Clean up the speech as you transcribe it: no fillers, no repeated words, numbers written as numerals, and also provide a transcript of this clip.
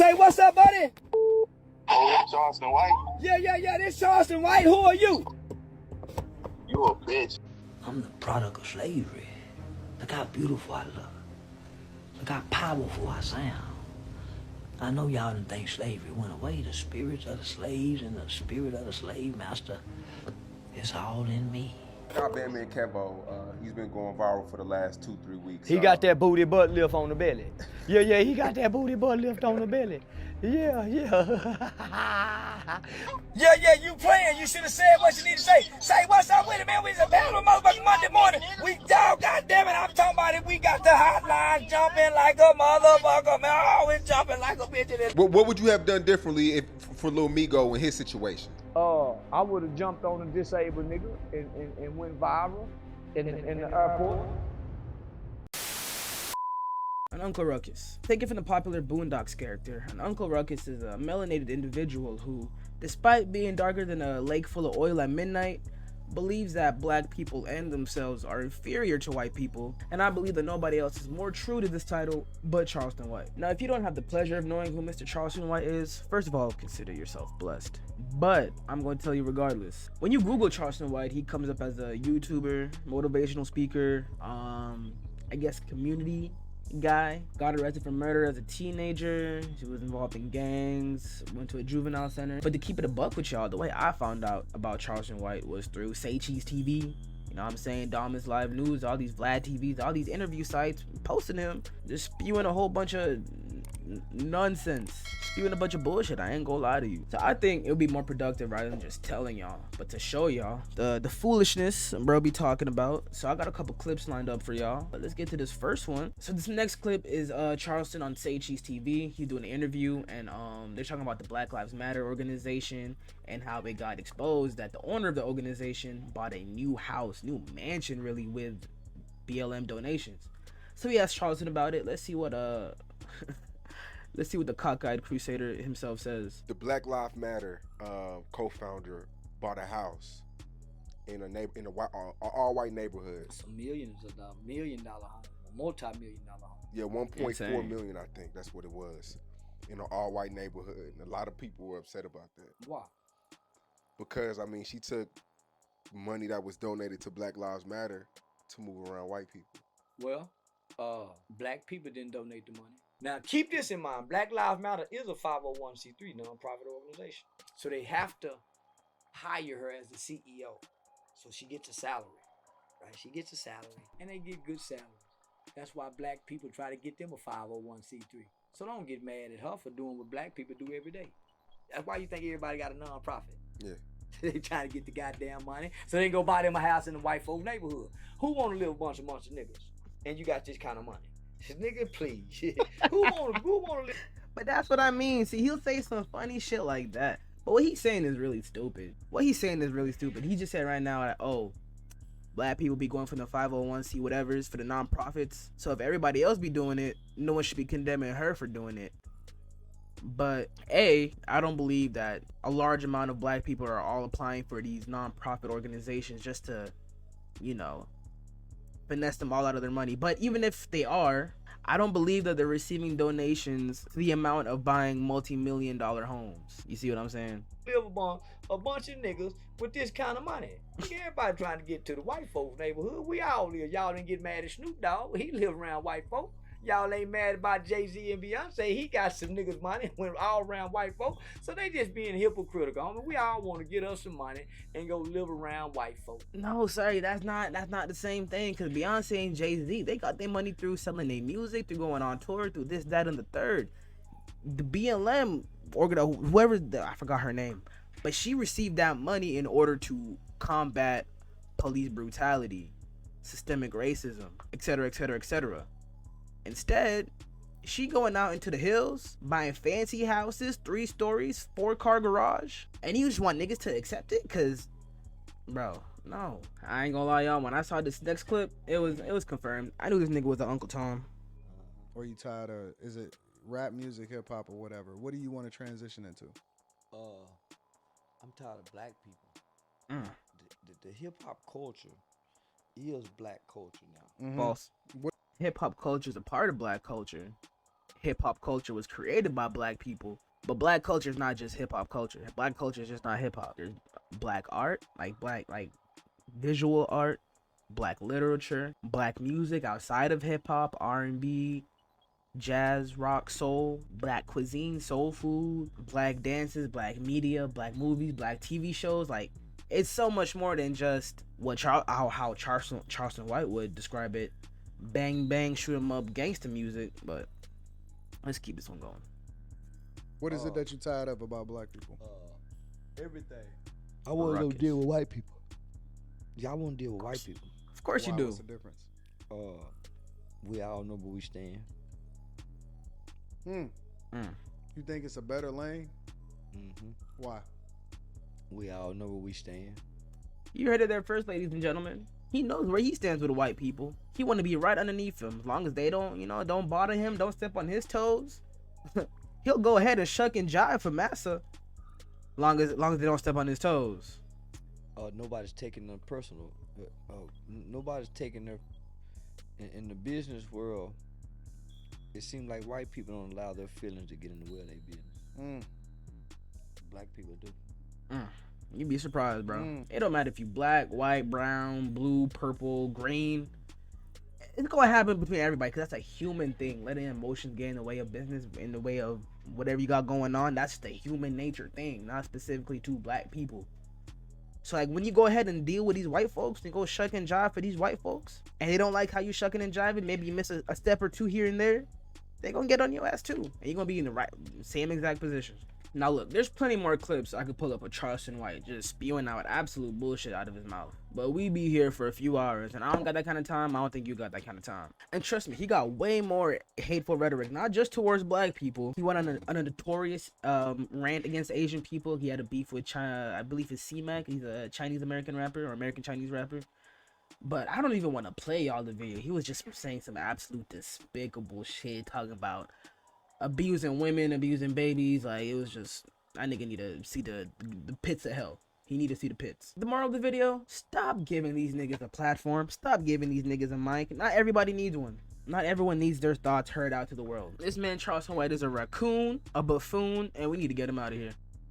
Say what's up, buddy? Oh, Charleston White. Yeah. This Charleston White. Who are you? You a bitch. I'm the product of slavery. Look how beautiful I look. Look how powerful I sound. I know y'all didn't think slavery went away. The spirits of the slaves and the spirit of the slave master, it's all in me. Our bandman Kevo, he's been going viral for the last 2-3 weeks. He got that booty butt lift on the belly. Yeah, he got that booty butt lift on the belly. Yeah. Yeah, you playing. You should have said what you need to say. Say what's up with it, man. We's a battle motherfucking Monday morning. We down, goddamn it. I'm talking about it. We got the hotline jumping like a motherfucker, man. Always jumping like a bitch in this. What would you have done differently for Lil Migo in his situation? I would have jumped on a disabled nigga and went viral in the airport. An Uncle Ruckus. Taken from the popular Boondocks character, an Uncle Ruckus is a melanated individual who, despite being darker than a lake full of oil at midnight, believes that black people and themselves are inferior to white people, and I believe that nobody else is more true to this title but Charleston White. Now, if you don't have the pleasure of knowing who Mr. Charleston White is, first of all, consider yourself blessed. But I'm going to tell you regardless. When you Google Charleston White, he comes up as a YouTuber, motivational speaker, I guess community guy. Got arrested for murder as a teenager. He was involved in gangs, went to a juvenile center. But to keep it a buck with y'all, the way I found out about Charleston White was through Say Cheese TV. You know what I'm saying? Dominus Live News, all these Vlad TVs, all these interview sites posting him, just spewing a whole bunch of nonsense, spewing a bunch of bullshit. I ain't gonna lie to you. So I think it would be more productive rather than just telling y'all, but to show y'all the foolishness bro be talking about. So I got a couple clips lined up for y'all, but let's get to this first one. So this next clip is Charleston on Say Cheese TV. He's doing an interview, and they're talking about the Black Lives Matter organization and how it got exposed that the owner of the organization bought a new house, new mansion really, with BLM donations. So he asked Charleston about it. Let's see what let's see what the cockeyed crusader himself says. The Black Lives Matter co-founder bought a house in a all-white neighborhood. Some millions of dollars, $1 million home, multi-million-dollar home. Yeah, 1.4 million, I think that's what it was, in an all-white neighborhood. And a lot of people were upset about that. Why? Because, I mean, she took money that was donated to Black Lives Matter to move around white people. Well, black people didn't donate the money. Now, keep this in mind. Black Lives Matter is a 501c3 nonprofit organization. So they have to hire her as the CEO. So she gets a salary, right? She gets a salary, and they get good salaries. That's why black people try to get them a 501c3. So don't get mad at her for doing what black people do every day. That's why you think everybody got a nonprofit. Yeah. They trying to get the goddamn money so they can go buy them a house in the white folk neighborhood. Who want to live a bunch of niggas? And you got this kind of money. Nigga, please. Who want to live? But that's what I mean. See, he'll say some funny shit like that. But what he's saying is really stupid. He just said right now that, oh, black people be going for the 501c whatevers for the nonprofits. So if everybody else be doing it, no one should be condemning her for doing it. But I don't believe that a large amount of black people are all applying for these nonprofit organizations just to, finesse them all out of their money. But even if they are, I don't believe that they're receiving donations to the amount of buying multi-million-dollar homes. You see what I'm saying? Live among a bunch of niggas with this kind of money. Everybody trying to get to the white folks neighborhood. We all live. Y'all didn't get mad at Snoop Dogg. He live around white folk. Y'all ain't mad about Jay-Z and Beyonce. He got some niggas money, went all around white folk. So they just being hypocritical. I mean, we all want to get us some money and go live around white folk. No, sorry, that's not the same thing. Cause Beyonce and Jay-Z, they got their money through selling their music, through going on tour, through this, that, and the third. The BLM I forgot her name, but she received that money in order to combat police brutality, systemic racism, etc., etc., etc. Instead, she going out into the hills, buying fancy houses, 3 stories, 4-car garage, and you just want niggas to accept it? Cause, bro, no. I ain't gonna lie, y'all. When I saw this next clip, it was confirmed. I knew this nigga was an Uncle Tom. Or you tired of, is it rap music, hip hop, or whatever? What do you want to transition into? I'm tired of black people. The hip hop culture is black culture now. False. Hip hop culture is a part of black culture. hip hop culture was created by black people. But black culture is not just hip hop culture. Black culture is just not hip hop. There's black art, like visual art, black literature, black music outside of hip hop, R&B, jazz, rock, soul, black cuisine, soul food, black dances, black media, black movies, black TV shows. Like, it's so much more than just what how Charleston White would describe it, bang bang shoot 'em up gangster music. But let's keep this one going. What is it that you tired of about black people? Everything. I want to go Ruckus. deal with white people. Y'all want to deal with white people. Of course you Why? do. What's the difference? We all know where we stand. You think it's a better lane? Mm-hmm. Why? We all know where we stand. You heard it there first, ladies and gentlemen. He knows where he stands with the white people. He want to be right underneath them. As long as they don't bother him, don't step on his toes. He'll go ahead and shuck and jive for massa. Long as they don't step on his toes. Nobody's taking them personal. Nobody's taking their. In the business world, it seems like white people don't allow their feelings to get in the way of their business. Black people do. You'd be surprised, bro. It don't matter if you black, white, brown, blue, purple, green. It's gonna happen between everybody because that's a human thing. Letting emotions get in the way of business, in the way of whatever you got going on. That's just a human nature thing, not specifically to black people. So like when you go ahead and deal with these white folks and go shuck and jive for these white folks, and they don't like how you shucking and jiving, maybe you miss a step or two here and there, they gonna get on your ass too, and you're gonna be in the same exact position. Now look, there's plenty more clips I could pull up of Charleston White just spewing out absolute bullshit out of his mouth. But we be here for a few hours, and I don't got that kind of time. I don't think you got that kind of time. And trust me, he got way more hateful rhetoric, not just towards black people. He went on a notorious rant against Asian people. He had a beef with China. I believe it's C-Mac. He's a Chinese American rapper or American Chinese rapper. But I don't even want to play y'all the video. He was just saying some absolute despicable shit, talking about abusing women, abusing babies. Like, it was just, that nigga need to see the pits of hell. He need to see the pits. The moral of the video, stop giving these niggas a platform. Stop giving these niggas a mic. Not everybody needs one. Not everyone needs their thoughts heard out to the world. This man Charleston White is a raccoon, a buffoon, and we need to get him out of here.